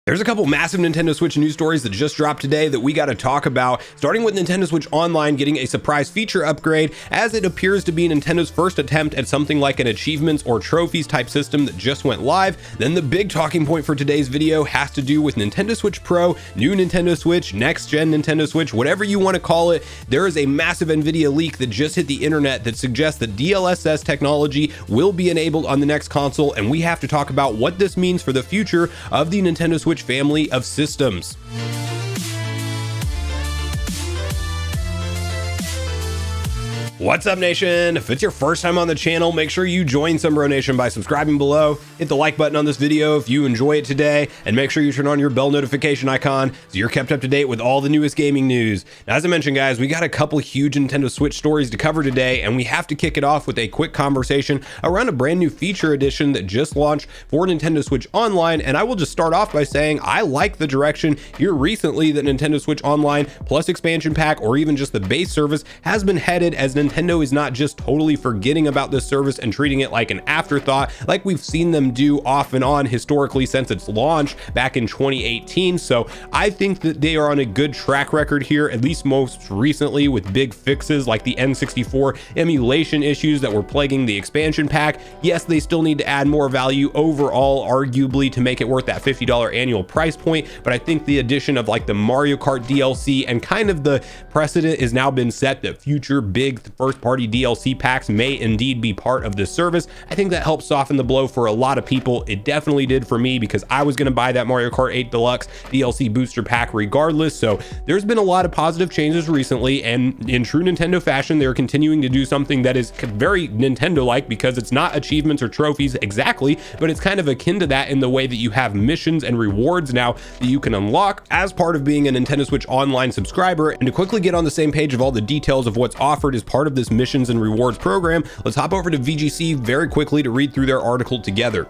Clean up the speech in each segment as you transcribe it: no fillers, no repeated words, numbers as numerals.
There's a couple massive Nintendo Switch news stories that just dropped today that we got to talk about, starting with Nintendo Switch Online getting a surprise feature upgrade, as it appears to be Nintendo's first attempt at something like an achievements or trophies type system that just went live. Then the big talking point for today's video has to do with Nintendo Switch Pro, new Nintendo Switch, next gen Nintendo Switch, whatever you want to call it. There is a massive Nvidia leak that just hit the internet that suggests that DLSS technology will be enabled on the next console, and we have to talk about what this means for the future of the Nintendo Switch family of systems. What's up, Nation? If it's your first time on the channel, make sure you join Sunbro Nation by subscribing below. Hit the like button on this video if you enjoy it today, and make sure you turn on your bell notification icon so you're kept up to date with all the newest gaming news. Now, as I mentioned, guys, we got a couple huge Nintendo Switch stories to cover today, and we have to kick it off with a quick conversation around a brand new feature edition that just launched for Nintendo Switch Online. And I will just start off by saying I like the direction here recently that Nintendo Switch Online plus expansion pack, or even just the base service, has been headed, as Nintendo is not just totally forgetting about this service and treating it like an afterthought like we've seen them do off and on historically since its launch back in 2018. So I think that they are on a good track record here, at least most recently, with big fixes like the N64 emulation issues that were plaguing the expansion pack. Yes, they still need to add more value overall, arguably, to make it worth that $50 annual price point, but I think the addition of like the Mario Kart DLC and kind of the precedent has now been set that future big first party DLC packs may indeed be part of this service. I think that helps soften the blow for a lot of people. It definitely did for me, because I was going to buy that Mario Kart 8 Deluxe DLC booster pack regardless. So there's been a lot of positive changes recently, and in true Nintendo fashion, they're continuing to do something that is very Nintendo-like, because it's not achievements or trophies exactly, but it's kind of akin to that in the way that you have missions and rewards now that you can unlock as part of being a Nintendo Switch Online subscriber. And to quickly get on the same page of all the details of what's offered as part of this missions and rewards program, let's hop over to VGC very quickly to read through their article together.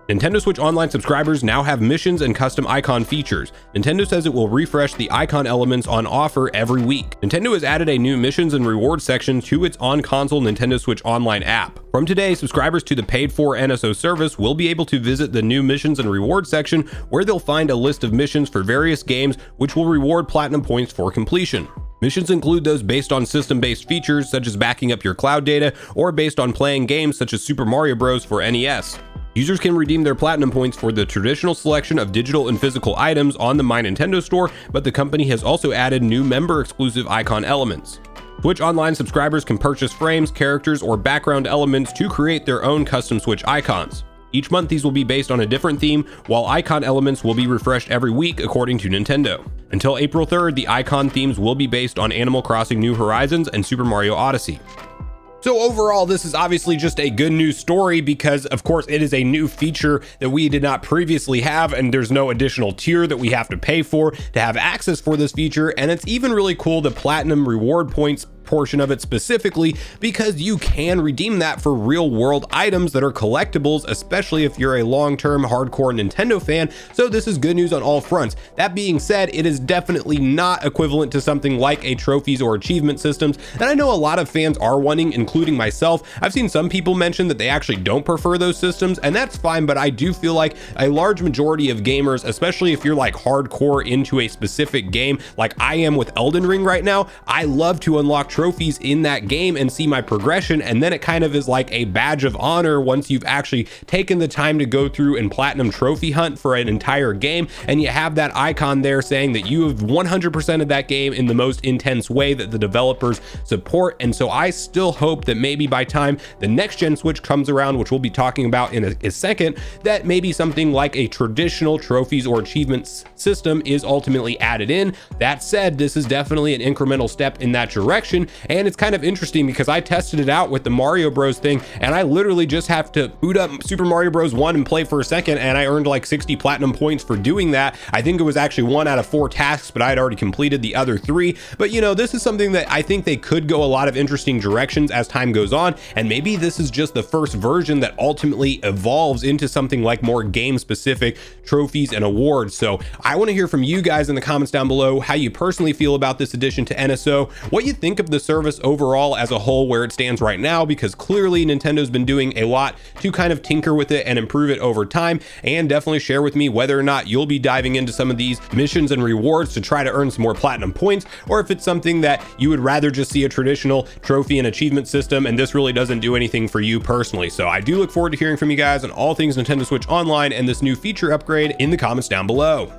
Nintendo Switch Online subscribers now have missions and custom icon features. Nintendo says it will refresh the icon elements on offer every week. Nintendo has added a new missions and rewards section to its on-console Nintendo Switch Online app. From today, subscribers to the paid-for NSO service will be able to visit the new missions and rewards section, where they'll find a list of missions for various games, which will reward platinum points for completion. Missions include those based on system-based features such as backing up your cloud data, or based on playing games such as Super Mario Bros. For NES. Users can redeem their platinum points for the traditional selection of digital and physical items on the My Nintendo store, but the company has also added new member-exclusive icon elements. Switch Online subscribers can purchase frames, characters, or background elements to create their own custom Switch icons. Each month, these will be based on a different theme, while icon elements will be refreshed every week according to Nintendo. Until April 3rd, the icon themes will be based on Animal Crossing New Horizons and Super Mario Odyssey. So overall, this is obviously just a good news story, because of course it is a new feature that we did not previously have, and there's no additional tier that we have to pay for to have access for this feature. And it's even really cool, the platinum reward points portion of it specifically, because you can redeem that for real world items that are collectibles, especially if you're a long-term hardcore Nintendo fan. So this is good news on all fronts. That being said, it is definitely not equivalent to something like a trophies or achievement systems, and I know a lot of fans are wanting, including myself. I've seen some people mention that they actually don't prefer those systems, and that's fine, but I do feel like a large majority of gamers, especially if you're like hardcore into a specific game like I am with Elden Ring right now, I love to unlock trophies in that game and see my progression, and then it kind of is like a badge of honor once you've actually taken the time to go through and platinum trophy hunt for an entire game, and you have that icon there saying that you have 100% of that game in the most intense way that the developers support. And so I still hope that maybe by time the next gen Switch comes around, which we'll be talking about in a second, that maybe something like a traditional trophies or achievements system is ultimately added in. That said, this is definitely an incremental step in that direction. And it's kind of interesting because I tested it out with the Mario Bros thing, and I literally just have to boot up Super Mario Bros 1 and play for a second, and I earned like 60 platinum points for doing that. I think it was actually 1 out of 4 tasks, but I had already completed the other 3. But you know, this is something that I think they could go a lot of interesting directions as time goes on, and maybe this is just the first version that ultimately evolves into something like more game specific trophies and awards. So I want to hear from you guys in the comments down below how you personally feel about this addition to NSO, what you think of the the service overall as a whole where it stands right now, because clearly Nintendo's been doing a lot to kind of tinker with it and improve it over time. And definitely share with me whether or not you'll be diving into some of these missions and rewards to try to earn some more platinum points, or if it's something that you would rather just see a traditional trophy and achievement system and this really doesn't do anything for you personally. So I do look forward to hearing from you guys on all things Nintendo Switch Online and this new feature upgrade in the comments down below.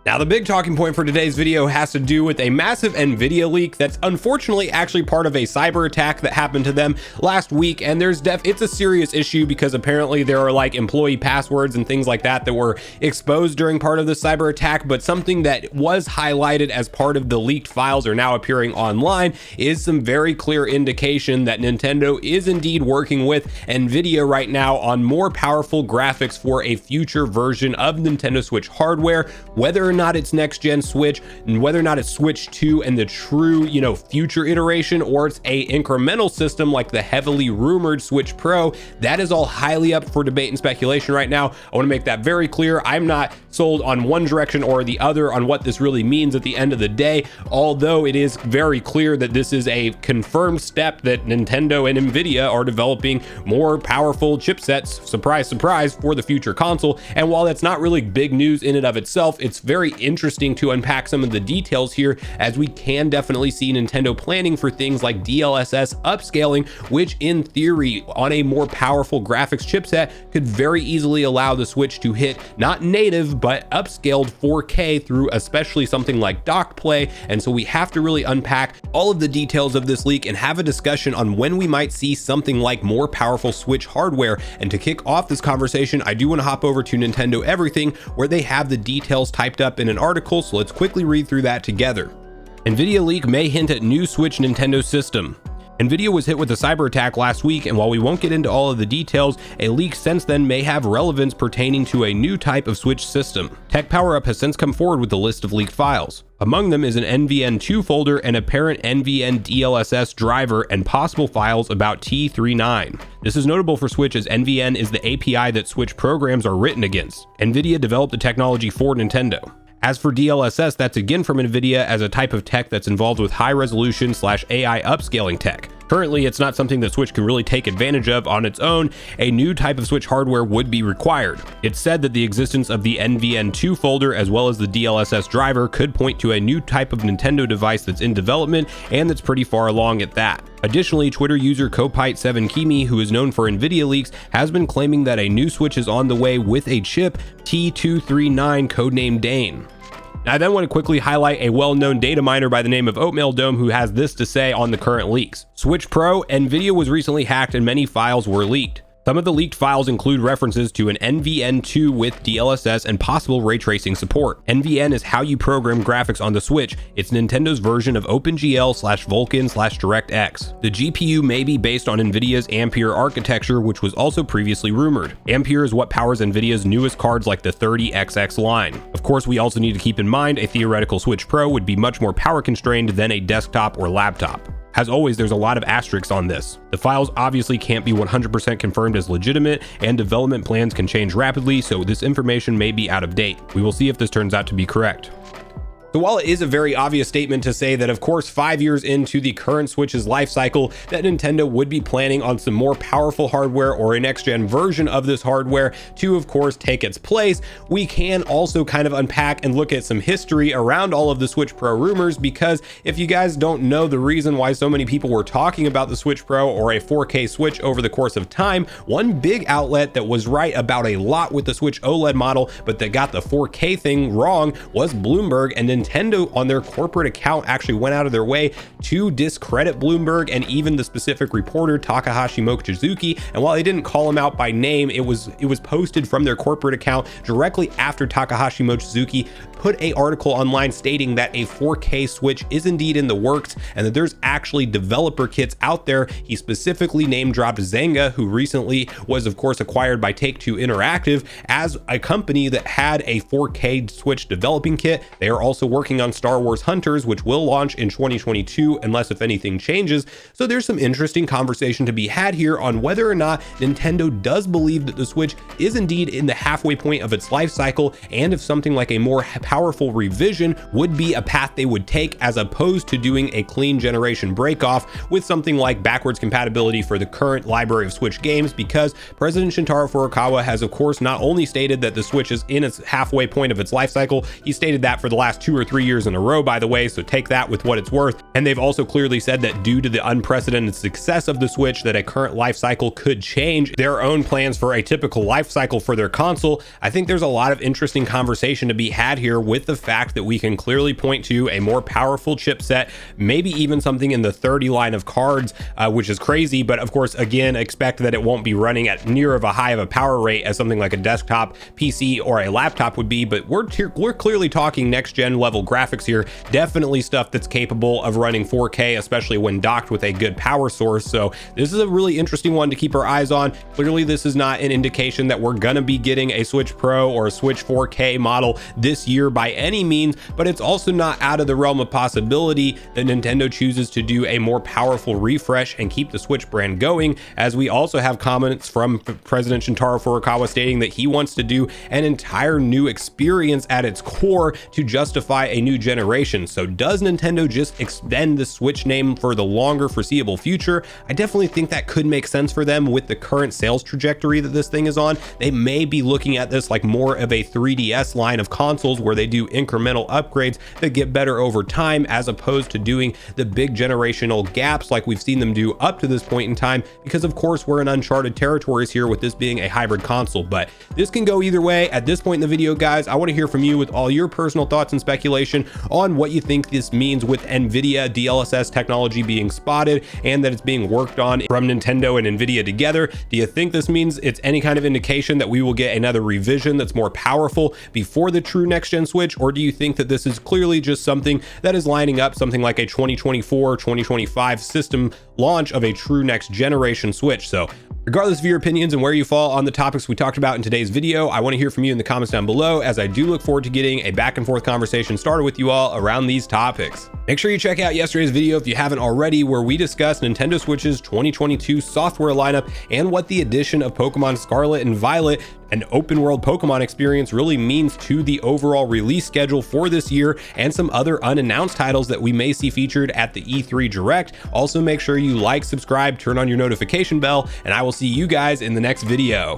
Now, the big talking point for today's video has to do with a massive Nvidia leak that's unfortunately actually part of a cyber attack that happened to them last week. And it's a serious issue because apparently there are like employee passwords and things like that that were exposed during part of the cyber attack. But something that was highlighted as part of the leaked files are now appearing online is some very clear indication that Nintendo is indeed working with Nvidia right now on more powerful graphics for a future version of Nintendo Switch hardware, whether or not it's next gen Switch, and whether or not it's Switch 2 and the true, future iteration, or it's a incremental system like the heavily rumored Switch Pro. That is all highly up for debate and speculation right now. I want to make that very clear. I'm not sold on one direction or the other on what this really means at the end of the day, although it is very clear that this is a confirmed step that Nintendo and Nvidia are developing more powerful chipsets, surprise, surprise, for the future console. And while that's not really big news in and of itself, it's very interesting to unpack some of the details here, as we can definitely see Nintendo planning for things like DLSS upscaling, which in theory on a more powerful graphics chipset could very easily allow the Switch to hit not native but upscaled 4K through especially something like dock play. And so we have to really unpack all of the details of this leak and have a discussion on when we might see something like more powerful Switch hardware. And to kick off this conversation, I do want to hop over to Nintendo Everything, where they have the details typed up in an article, so let's quickly read through that together. Nvidia leak may hint at new Switch Nintendo system. Nvidia was hit with a cyber attack last week, and while we won't get into all of the details, a leak since then may have relevance pertaining to a new type of Switch system. Tech PowerUp has since come forward with a list of leaked files. Among them is an NVN2 folder and apparent NVN DLSS driver and possible files about T39. This is notable for Switch as NVN is the API that Switch programs are written against. Nvidia developed the technology for Nintendo. As for DLSS, that's again from Nvidia as a type of tech that's involved with high resolution / AI upscaling tech. Currently, it's not something that Switch can really take advantage of on its own. A new type of Switch hardware would be required. It's said that the existence of the NVN2 folder as well as the DLSS driver could point to a new type of Nintendo device that's in development and that's pretty far along at that. Additionally, Twitter user Kopite7Kimi, who is known for Nvidia leaks, has been claiming that a new Switch is on the way with a chip T239 codenamed Dane. Now, I then want to quickly highlight a well-known data miner by the name of Oatmeal Dome, who has this to say on the current leaks. Switch Pro, Nvidia was recently hacked and many files were leaked. Some of the leaked files include references to an NVN2 with DLSS and possible ray tracing support. NVN is how you program graphics on the Switch. It's Nintendo's version of OpenGL / Vulkan / DirectX. The GPU may be based on Nvidia's Ampere architecture, which was also previously rumored. Ampere is what powers Nvidia's newest cards like the 30XX line. Of course, we also need to keep in mind a theoretical Switch Pro would be much more power constrained than a desktop or laptop. As always, there's a lot of asterisks on this. The files obviously can't be 100% confirmed as legitimate, and development plans can change rapidly, so this information may be out of date. We will see if this turns out to be correct. So while it is a very obvious statement to say that, of course, 5 years into the current Switch's life cycle, that Nintendo would be planning on some more powerful hardware or a next-gen version of this hardware to, of course, take its place, we can also kind of unpack and look at some history around all of the Switch Pro rumors, because if you guys don't know the reason why so many people were talking about the Switch Pro or a 4K Switch over the course of time, one big outlet that was right about a lot with the Switch OLED model, but that got the 4K thing wrong, was Bloomberg, and Nintendo on their corporate account actually went out of their way to discredit Bloomberg and even the specific reporter Takahashi Mochizuki. And while they didn't call him out by name, it was posted from their corporate account directly after Takahashi Mochizuki put an article online stating that a 4K Switch is indeed in the works and that there's actually developer kits out there. He specifically name dropped Zynga, who recently was of course acquired by Take-Two Interactive as a company that had a 4K Switch developing kit. They are also working on Star Wars Hunters, which will launch in 2022 unless if anything changes. So there's some interesting conversation to be had here on whether or not Nintendo does believe that the Switch is indeed in the halfway point of its life cycle, and if something like a more powerful revision would be a path they would take, as opposed to doing a clean generation break off with something like backwards compatibility for the current library of Switch games, because President Shintaro Furukawa has of course not only stated that the Switch is in its halfway point of its life cycle, he stated that for the last 2 or 3 years in a row, by the way, so take that with what it's worth. And they've also clearly said that due to the unprecedented success of the Switch, that a current life cycle could change their own plans for a typical life cycle for their console. I think there's a lot of interesting conversation to be had here with the fact that we can clearly point to a more powerful chipset, maybe even something in the 30 line of cards, which is crazy, but of course, again, expect that it won't be running at near of a high of a power rate as something like a desktop PC or a laptop would be, but we're clearly talking next gen level graphics here, definitely stuff that's capable of running 4K, especially when docked with a good power source. So this is a really interesting one to keep our eyes on. Clearly this is not an indication that we're gonna be getting a Switch Pro or a Switch 4K model this year by any means, but it's also not out of the realm of possibility that Nintendo chooses to do a more powerful refresh and keep the Switch brand going, as we also have comments from President Shintaro Furukawa stating that he wants to do an entire new experience at its core to justify a new generation. So does Nintendo just extend the Switch name for the longer foreseeable future? I definitely think that could make sense for them with the current sales trajectory that this thing is on. They may be looking at this like more of a 3DS line of consoles where they do incremental upgrades that get better over time, as opposed to doing the big generational gaps like we've seen them do up to this point in time, because of course we're in uncharted territories here with this being a hybrid console. But this can go either way. At this point in the video, guys, I want to hear from you with all your personal thoughts and speculation on what you think this means with Nvidia DLSS technology being spotted and that it's being worked on from Nintendo and Nvidia together. Do you think this means it's any kind of indication that we will get another revision that's more powerful before the true next gen Switch, or do you think that this is clearly just something that is lining up something like a 2024 2025 system launch of a true next generation Switch? So regardless of your opinions and where you fall on the topics we talked about in today's video, I want to hear from you in the comments down below, as I do look forward to getting a back and forth conversation started with you all around these topics. Make sure you check out yesterday's video if you haven't already, where we discussed Nintendo Switch's 2022 software lineup and what the addition of Pokemon Scarlet and Violet, an open world Pokemon experience, really means to the overall release schedule for this year, and some other unannounced titles that we may see featured at the E3 Direct. Also, make sure you like, subscribe, turn on your notification bell, and I will see you guys in the next video.